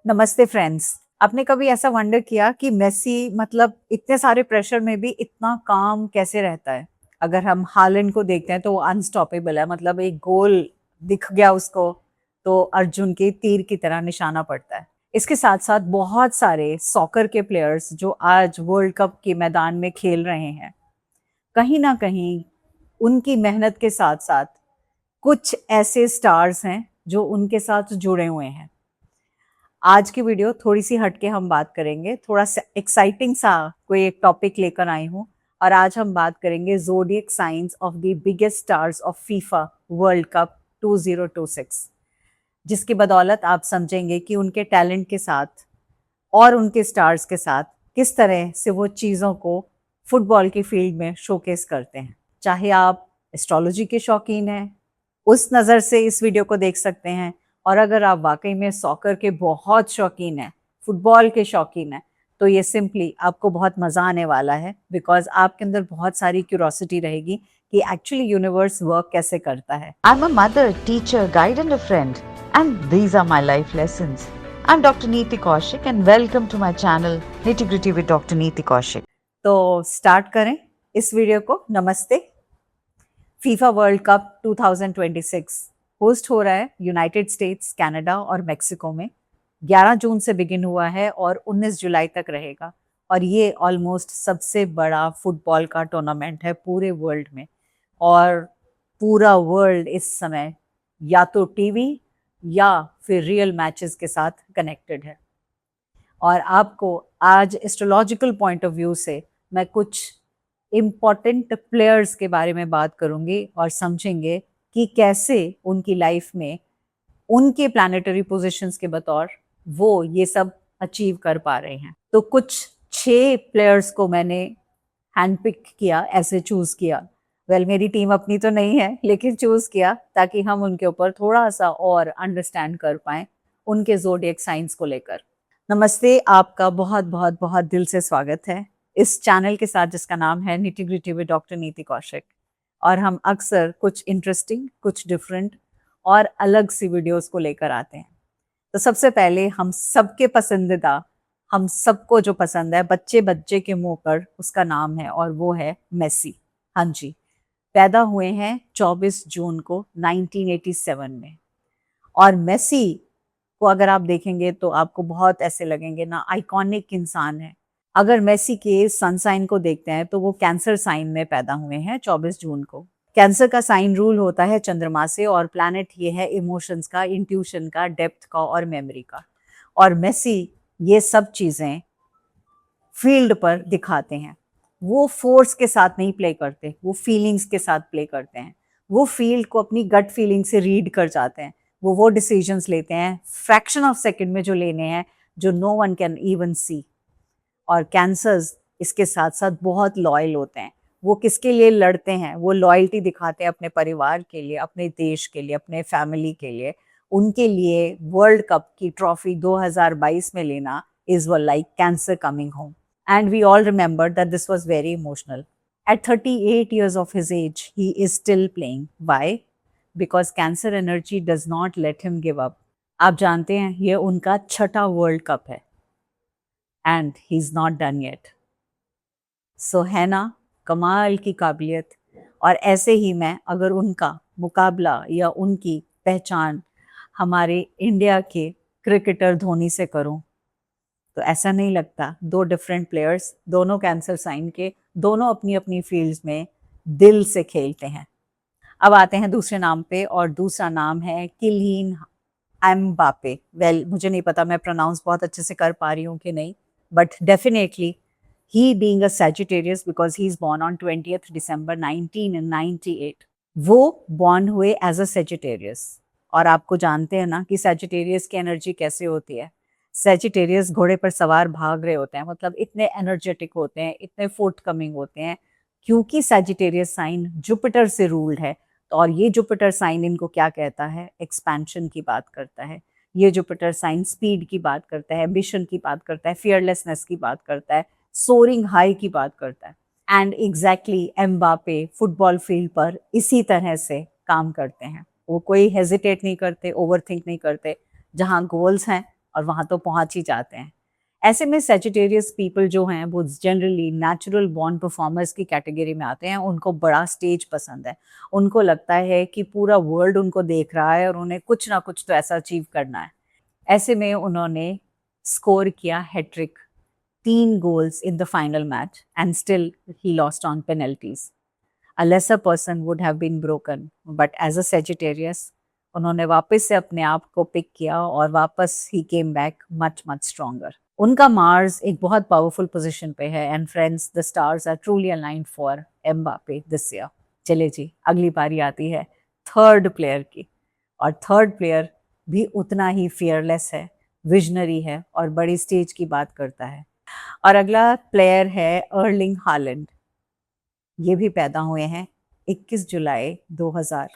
नमस्ते फ्रेंड्स। आपने कभी ऐसा वंडर किया कि मेसी मतलब इतने सारे प्रेशर में भी इतना काम कैसे रहता है? अगर हम हालैंड को देखते हैं तो वो अनस्टॉपेबल है, मतलब एक गोल दिख गया उसको तो अर्जुन के तीर की तरह निशाना पड़ता है। इसके साथ साथ बहुत सारे सॉकर के प्लेयर्स जो आज वर्ल्ड कप के मैदान में खेल रहे हैं, कहीं ना कहीं उनकी मेहनत के साथ साथ कुछ ऐसे स्टार्स हैं जो उनके साथ जुड़े हुए हैं। आज की वीडियो थोड़ी सी हटके हम बात करेंगे, थोड़ा सा एक्साइटिंग सा कोई एक टॉपिक लेकर आई हूँ। और आज हम बात करेंगे zodiac science of the biggest stars of FIFA world cup 2026, जिसकी बदौलत आप समझेंगे कि उनके टैलेंट के साथ और उनके स्टार्स के साथ किस तरह से वो चीज़ों को फुटबॉल की फील्ड में शोकेस करते हैं। चाहे आप एस्ट्रोलॉजी के शौकीन हैं, उस नज़र से इस वीडियो को देख सकते हैं। और अगर आप वाकई में सॉकर के बहुत शौकीन हैं, फुटबॉल के शौकीन हैं, तो ये सिंपली आपको बहुत मज़ा आने वाला है, बिकॉज आपके अंदर बहुत सारी क्यूरोसिटी रहेगी कि एक्चुअली यूनिवर्स वर्क कैसे करता है। I'm a mother, teacher, guide, and a friend, and these are my life lessons. I'm Dr. Neeti Kaushik, and welcome to my channel Nitty Gritty with Dr. Neeti Kaushik. तो start करें इस video को। नमस्ते। FIFA world cup 2026 host हो रहा है United states, Canada और Mexico में। 11 जून से बिगिन हुआ है और 19 जुलाई तक रहेगा। और ये ऑलमोस्ट सबसे बड़ा फुटबॉल का टूर्नामेंट है पूरे वर्ल्ड में। और पूरा वर्ल्ड इस समय या तो टीवी या फिर रियल मैचेस के साथ कनेक्टेड है। और आपको आज एस्ट्रोलॉजिकल पॉइंट ऑफ व्यू से मैं कुछ इम्पॉर्टेंट प्लेयर्स के बारे में बात करूंगी और समझेंगे कि कैसे उनकी लाइफ में उनके प्लानिटरी पोजीशंस के बतौर वो ये सब अचीव कर पा रहे हैं। तो कुछ 6 प्लेयर्स को मैंने हैंडपिक किया, ऐसे चूज किया। मेरी टीम अपनी तो नहीं है, लेकिन चूज किया ताकि हम उनके ऊपर थोड़ा सा और अंडरस्टैंड कर पाए उनके ज़ोडिएक साइंस को लेकर। नमस्ते, आपका बहुत बहुत बहुत दिल से स्वागत है इस चैनल के साथ जिसका नाम है निटी ग्रिटी विद डॉक्टर नीति कौशिक। और हम अक्सर कुछ इंटरेस्टिंग, कुछ डिफरेंट और अलग सी वीडियोस को लेकर आते हैं। तो सबसे पहले हम सबके पसंदीदा, हम सबको जो पसंद है, बच्चे बच्चे के मुंह पर उसका नाम है और वो है मेसी। हाँ जी, पैदा हुए हैं 24 जून को 1987 में। और मेसी को अगर आप देखेंगे तो आपको बहुत ऐसे लगेंगे ना, आइकॉनिक इंसान है। अगर मेसी के सन साइन को देखते हैं तो वो कैंसर साइन में पैदा हुए हैं 24 जून को। कैंसर का साइन रूल होता है चंद्रमा से और प्लैनेट ये है इमोशंस का, इंट्यूशन का, डेप्थ का और मेमोरी का। और मेसी ये सब चीज़ें फील्ड पर दिखाते हैं। वो फोर्स के साथ नहीं प्ले करते, वो फीलिंग्स के साथ प्ले करते हैं। वो फील्ड को अपनी गट फीलिंग से रीड कर जाते हैं। वो डिसीजंस लेते हैं फ्रैक्शन ऑफ सेकंड में जो लेने हैं, जो नो वन कैन इवन सी। और कैंसर्स इसके साथ साथ बहुत लॉयल होते हैं। वो किसके लिए लड़ते हैं? वो लॉयल्टी दिखाते हैं अपने परिवार के लिए, अपने देश के लिए, अपने फैमिली के लिए। उनके लिए वर्ल्ड कप की ट्रॉफी 2022 में लेना is were like cancer coming home. And we all remember that this was very emotional. At 38 years of his age, he is still playing. Why? Because cancer energy does not let him give up. आप जानते हैं ये उनका 6ठा world cup है and he's not done yet. So है ना कमाल की काबिलियत। और ऐसे ही मैं अगर उनका मुकाबला या उनकी पहचान हमारे इंडिया के क्रिकेटर धोनी से करूं तो ऐसा नहीं लगता। 2 डिफरेंट प्लेयर्स, दोनों कैंसर साइन के, दोनों अपनी अपनी फील्ड्स में दिल से खेलते हैं। अब आते हैं दूसरे नाम पे और दूसरा नाम है किलियन एम्बापे। मुझे नहीं पता मैं प्रोनाउंस बहुत अच्छे से कर पा रही हूँ कि नहीं, but definitely he being a Sagittarius because he is born on 20 दिसंबर 1998। वो बॉर्न हुए एज अ सैजिटेरियस। और आपको जानते हैं ना कि सैजिटेरियस की एनर्जी कैसे होती है। सैजिटेरियस घोड़े पर सवार भाग रहे होते हैं, मतलब इतने एनर्जेटिक होते हैं, इतने फोर्थ कमिंग होते हैं, क्योंकि सैजिटेरियस साइन जुपिटर से रूल्ड है। और ये जुपिटर साइन इनको क्या कहता है? एक्सपेंशन की बात करता है। ये जुपिटर साइन स्पीड की बात करता है, एम्बिशन की बात करता है, फियरलेसनेस की बात करता है, सोरिंग हाई की बात करता है। And exactly Mbappe football field पर इसी तरह से काम करते हैं। वो कोई हेजिटेट नहीं करते, ओवरथिंक नहीं करते। जहाँ गोल्स हैं और वहाँ तो पहुँच ही जाते हैं। ऐसे में सेजिटेरियस पीपल जो हैं वो जनरली नेचुरल बॉर्न परफॉर्मर्स की कैटेगरी में आते हैं। उनको बड़ा स्टेज पसंद है, उनको लगता है कि पूरा वर्ल्ड उनको देख रहा है और उन्हें कुछ ना कुछ तो ऐसा अचीव करना है। ऐसे में उन्होंने स्कोर किया hattrick, 3 goals in the final match and still he lost on penalties. A lesser person would have been broken, but as a Sagittarius, उन्होंने वापस से अपने आप को पिक किया और वापस ही came back much much stronger. उनका मार्स एक बहुत पावरफुल पोजीशन पे है and friends the stars are truly aligned for Mbappe this year. चलिए जी, अगली बारी आती है थर्ड प्लेयर की, और थर्ड प्लेयर भी उतना ही फियरलेस है, विजनरी है और बड़ी स्टेज की बात करता है। और अगला प्लेयर है अर्लिंग हालैंड। ये भी पैदा हुए हैं 21 जुलाई 2000।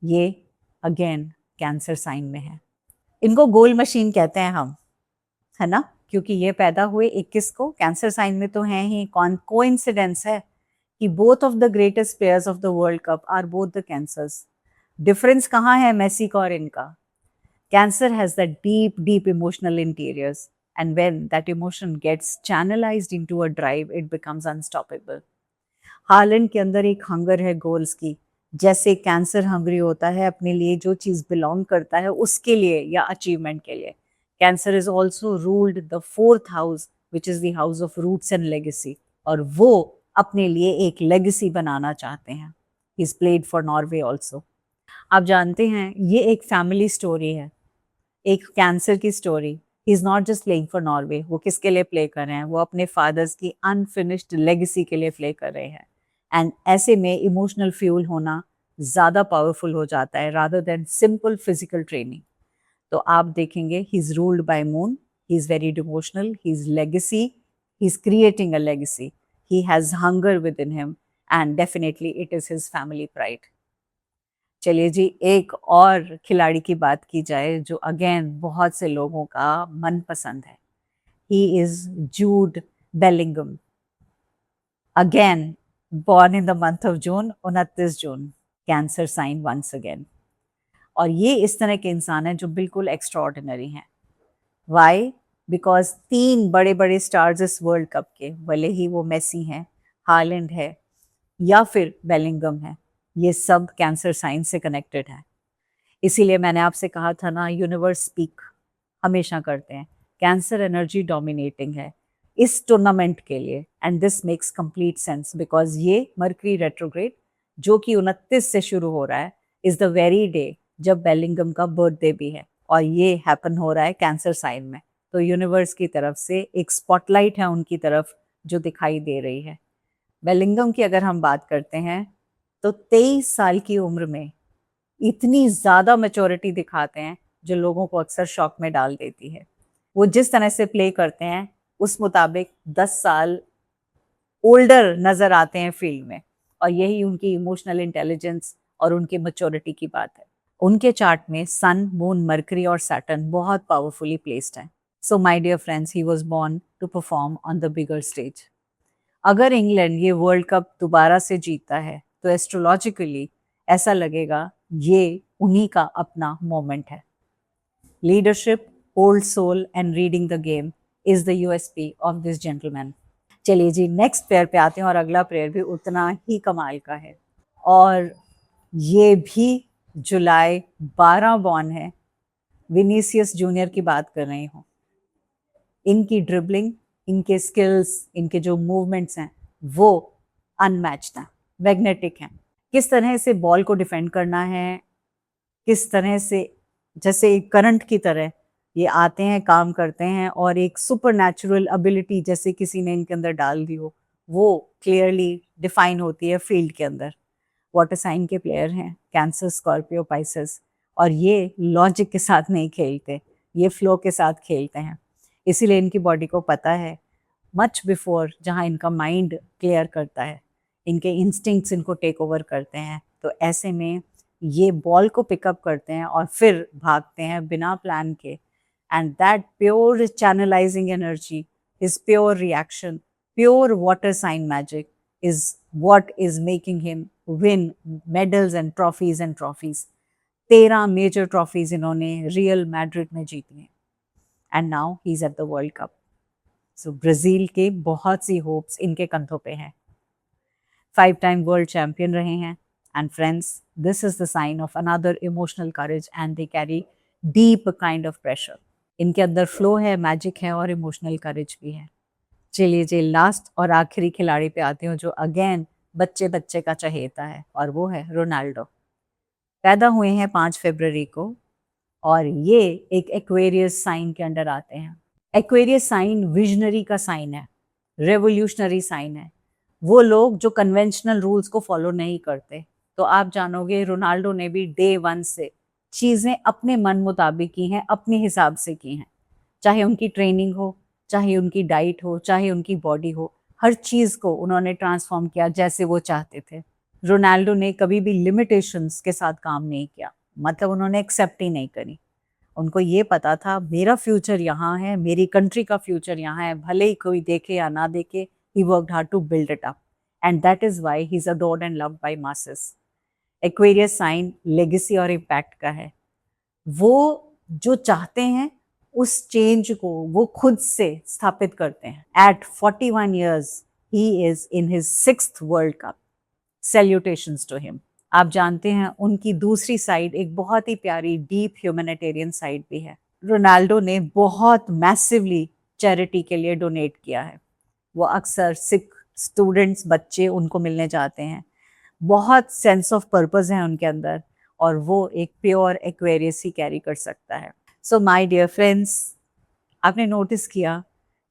ये अगेन कैंसर साइन में है। इनको गोल मशीन कहते हैं हम, है ना, क्योंकि ये पैदा हुए 21 को, कैंसर साइन में तो हैं ही। कोइंसिडेंस है कि both of the greatest players of the world cup are both the cancers. Difference कहाँ है मेसी का और इनका? Cancer has that deep, deep emotional interiors, and when that emotion gets channelized into a drive, it becomes unstoppable. Holland के अंदर एक hunger है goals की, जैसे कैंसर हंगरी होता है अपने लिए जो चीज़ बिलोंग करता है उसके लिए या अचीवमेंट के लिए। Cancer is also ruled the 4th house which is the house of roots and legacy, और वो अपने लिए एक लेगेसी बनाना चाहते हैं। He is played for Norway also. आप जानते हैं ये एक फैमिली स्टोरी है, एक कैंसर की story. He is not just playing for Norway. वो किसके लिए प्ले कर रहे हैं? वो अपने फादर्स की अनफिनिश्ड लेगेसी के लिए प्ले कर रहे हैं। एंड ऐसे में इमोशनल फ्यूल होना ज़्यादा पावरफुल हो जाता है rather than simple physical training. तो आप देखेंगे he is ruled by moon, he is very devotional, he is legacy, he is creating a legacy, he has hunger with in him and definitely it is his family pride. चलिए जी, एक और खिलाड़ी की बात की जाए जो अगेन बहुत से लोगों का मनपसंद है। He is Jude Bellingham, again born in the month of June, 29 June, cancer sign once again. और ये इस तरह के इंसान हैं जो बिल्कुल एक्स्ट्राऑर्डिनरी हैं। वाई? बिकॉज 3 बड़े बड़े स्टार्स इस वर्ल्ड कप के, भले ही वो मेसी हैं, हालैंड है या फिर बेलिंगम है, ये सब कैंसर साइन से कनेक्टेड है। इसीलिए मैंने आपसे कहा था ना, यूनिवर्स स्पीक हमेशा करते हैं। कैंसर एनर्जी डोमिनेटिंग है इस टूर्नामेंट के लिए, and this makes complete sense because ये मरकरी रेट्रोग्रेड जो कि 29 से शुरू हो रहा है इज़ द वेरी डे जब बेलिंगम का बर्थडे भी है, और ये हैपन हो रहा है कैंसर साइन में। तो यूनिवर्स की तरफ से एक स्पॉटलाइट है उनकी तरफ जो दिखाई दे रही है। बेलिंगम की अगर हम बात करते हैं तो 23 साल की उम्र में इतनी ज़्यादा मैच्योरिटी दिखाते हैं जो लोगों को अक्सर शॉक में डाल देती है। वो जिस तरह से प्ले करते हैं उस मुताबिक 10 साल ओल्डर नज़र आते हैं फील्ड में, और यही उनकी इमोशनल इंटेलिजेंस और उनकी मैच्योरिटी की बात है। उनके चार्ट में सन, मून, मरकरी और सैटर्न बहुत पावरफुली प्लेस्ड हैं। So my dear friends, he was born to perform on the bigger stage. अगर इंग्लैंड ये वर्ल्ड कप दोबारा से जीतता है तो एस्ट्रोलॉजिकली ऐसा लगेगा ये उन्हीं का अपना मोमेंट है। Leadership, old soul and reading the game is the USP of this gentleman. चलिए जी, नेक्स्ट प्लेयर पे आते हैं, और अगला प्लेयर भी उतना ही कमाल का है, और ये भी जुलाई 12 बॉर्न है। विनीसियस जूनियर की बात कर रही हूँ। इनकी ड्रिबलिंग, इनके स्किल्स, इनके जो मूवमेंट्स हैं वो अनमैच्ड हैं, मैग्नेटिक हैं। किस तरह से बॉल को डिफेंड करना है, किस तरह से जैसे करंट की तरह ये आते हैं, काम करते हैं, और एक सुपरनैचुरल एबिलिटी जैसे किसी ने इनके अंदर डाल दी हो वो क्लियरली डिफाइन होती है फील्ड के अंदर। वाटर साइन के प्लेयर हैं, कैंसर, स्कॉर्पियो, पाइसेस, और ये लॉजिक के साथ नहीं खेलते, ये फ्लो के साथ खेलते हैं। इसीलिए इनकी बॉडी को पता है मच बिफोर जहाँ इनका माइंड क्लियर करता है, इनके इंस्टिंक्ट्स इनको टेक ओवर करते हैं। तो ऐसे में ये बॉल को पिकअप करते हैं और फिर भागते हैं बिना प्लान के, and that pure channelizing energy, his pure reaction, pure water sign magic is what is making him win medals and trophies and trophies. 13 major trophies इन्होंने रियल मैड्रिड में जीती हैं and now he is at the world cup. So Brazil के बहुत सी hopes इनके कंधों पे हैं। 5 टाइम वर्ल्ड चैंपियन रहे हैं and friends, this is the sign of another emotional courage and they carry deep kind of pressure. इनके अंदर फ्लो है, मैजिक है और इमोशनल करेज भी है। चलिए जी, लास्ट और आखिरी खिलाड़ी पे आती हूँ जो अगेन बच्चे बच्चे का चहेता है, और वो है रोनाल्डो। पैदा हुए हैं 5 फरवरी को और ये एक एक्वेरियस साइन के अंडर आते हैं। एक्वेरियस साइन विजनरी का साइन है, रेवोल्यूशनरी साइन है। वो लोग जो कन्वेंशनल रूल्स को फॉलो नहीं करते। तो आप जानोगे रोनाल्डो ने भी डे 1 से चीज़ें अपने मन मुताबिक की हैं, अपने हिसाब से की हैं। चाहे उनकी ट्रेनिंग हो, चाहे उनकी डाइट हो, चाहे उनकी बॉडी हो, हर चीज़ को उन्होंने ट्रांसफॉर्म किया जैसे वो चाहते थे। रोनाल्डो ने कभी भी लिमिटेशंस के साथ काम नहीं किया, मतलब उन्होंने एक्सेप्ट ही नहीं करी। उनको ये पता था मेरा फ्यूचर यहाँ है, मेरी कंट्री का फ्यूचर यहाँ है, भले ही कोई देखे या ना देखे, he worked hard to build it up and that is why he's adored and loved by masses. Aquarius sign legacy और impact का है। वो जो चाहते हैं उस चेंज को वो खुद से स्थापित करते हैं। At 41 years he is in his 6th World Cup. Salutations to him. आप जानते हैं उनकी दूसरी साइड एक बहुत ही प्यारी डीप ह्यूमैनिटेरियन साइड भी है। रोनाल्डो ने बहुत मैसिवली चैरिटी के लिए डोनेट किया है। वो अक्सर सिख स्टूडेंट्स, बच्चे उनको मिलने जाते हैं। बहुत सेंस ऑफ पर्पस है उनके अंदर और वो एक प्योर एक्वेरियस ही कैरी कर सकता है। सो माय डियर फ्रेंड्स, आपने नोटिस किया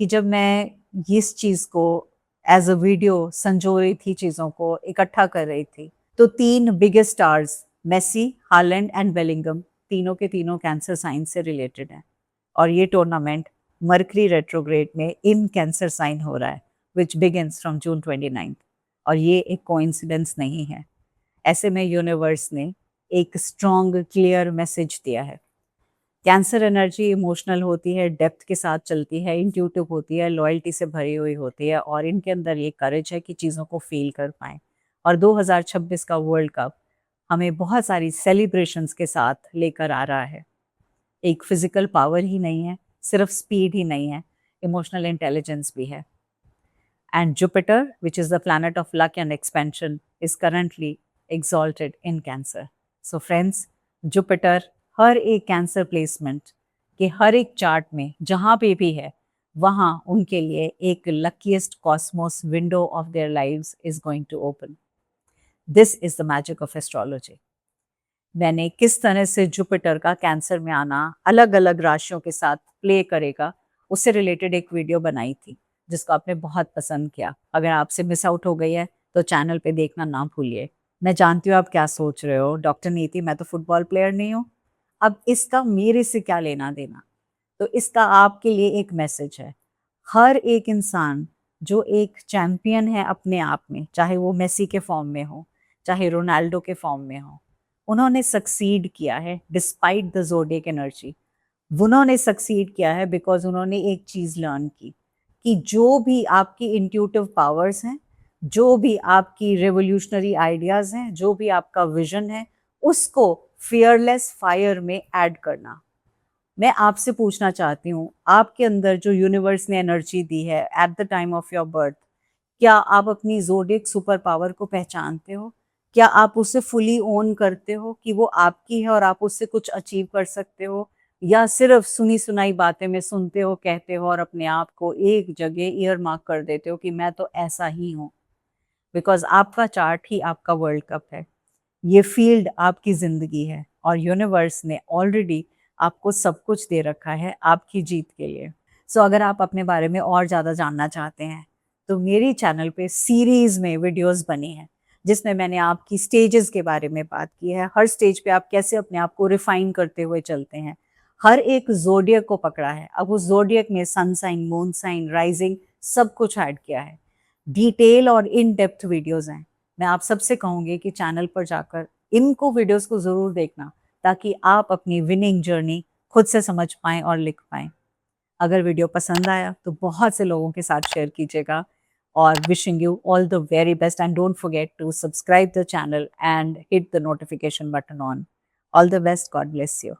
कि जब मैं इस चीज़ को एज अ वीडियो संजो रही थी, चीज़ों को इकट्ठा कर रही थी, तो 3 biggest stars Messi, Haaland and Bellingham, तीनों के तीनों कैंसर साइन से रिलेटेड हैं। और ये टूर्नामेंट मरकरी रेट्रोग्रेड में इन कैंसर साइन हो रहा है विच बिगिंस फ्रॉम जून 29। और ये एक कोइंसिडेंस नहीं है। ऐसे में यूनिवर्स ने एक स्ट्रॉन्ग क्लियर मैसेज दिया है। कैंसर एनर्जी इमोशनल होती है, डेप्थ के साथ चलती है, इंट्यूटिव होती है, लॉयल्टी से भरी हुई होती है और इनके अंदर ये करेज है कि चीज़ों को फील कर पाएँ। और 2026 का वर्ल्ड कप हमें बहुत सारी सेलिब्रेशंस के साथ लेकर आ रहा है। एक फिजिकल पावर ही नहीं है, सिर्फ स्पीड ही नहीं है, इमोशनल इंटेलिजेंस भी है। And Jupiter, which is the planet of luck and expansion, is currently exalted in Cancer. So friends, Jupiter हर एक कैंसर प्लेसमेंट के हर एक चार्ट में जहाँ पे भी है, वहाँ उनके लिए एक luckiest cosmos window of their lives is going to open. This is the magic of astrology. मैंने किस तरह से जुपिटर का कैंसर में आना अलग अलग राशियों के साथ प्ले करेगा, उससे रिलेटेड एक वीडियो बनाई थी जिसको आपने बहुत पसंद किया। अगर आपसे मिस आउट हो गई है तो चैनल पे देखना ना भूलिए। मैं जानती हूँ आप क्या सोच रहे हो, डॉक्टर नीति मैं तो फुटबॉल प्लेयर नहीं हूँ, अब इसका मेरे से क्या लेना देना। तो इसका आपके लिए एक मैसेज है। हर एक इंसान जो एक चैंपियन है अपने आप में, चाहे वो मेसी के फॉर्म में हो, चाहे रोनाल्डो के फॉर्म में हो, उन्होंने सक्सीड किया है डिस्पाइट द ज़ोडिएक एनर्जी। उन्होंने सक्सीड किया है बिकॉज उन्होंने एक चीज़ लर्न की कि जो भी आपकी इंट्यूटिव पावर्स हैं, जो भी आपकी रेवोल्यूशनरी आइडियाज़ हैं, जो भी आपका विजन है, उसको फियरलेस फायर में ऐड करना। मैं आपसे पूछना चाहती हूँ, आपके अंदर जो यूनिवर्स ने एनर्जी दी है at the time of your birth, क्या आप अपनी ज़ोडिएक सुपर पावर को पहचानते हो? क्या आप उसे फुली ओन करते हो कि वो आपकी है और आप उससे कुछ अचीव कर सकते हो? या सिर्फ सुनी सुनाई बातें में सुनते हो, कहते हो और अपने आप को एक जगह ईयर मार्क कर देते हो कि मैं तो ऐसा ही हूँ? बिकॉज आपका चार्ट ही आपका वर्ल्ड कप है, ये फील्ड आपकी ज़िंदगी है और यूनिवर्स ने ऑलरेडी आपको सब कुछ दे रखा है आपकी जीत के लिए। सो अगर आप अपने बारे में और ज़्यादा जानना चाहते हैं तो मेरी चैनल पे सीरीज़ में वीडियोस बनी हैं जिसमें मैंने आपकी स्टेजेस के बारे में बात की है। हर स्टेज पे आप कैसे अपने आप को रिफाइन करते हुए चलते हैं, हर एक ज़ोडिएक को पकड़ा है। अब उस ज़ोडिएक में sun sign, moon sign, rising सब कुछ ऐड किया है। डिटेल और इन डेप्थ वीडियोज़ हैं। मैं आप सबसे कहूँगी कि चैनल पर जाकर इनको वीडियोज़ को ज़रूर देखना ताकि आप अपनी विनिंग जर्नी खुद से समझ पाएँ और लिख पाएँ। अगर वीडियो पसंद आया तो बहुत से लोगों के साथ शेयर कीजिएगा और wishing you all the very best and don't forget to subscribe the channel and hit the notification button on. All the best. God bless you.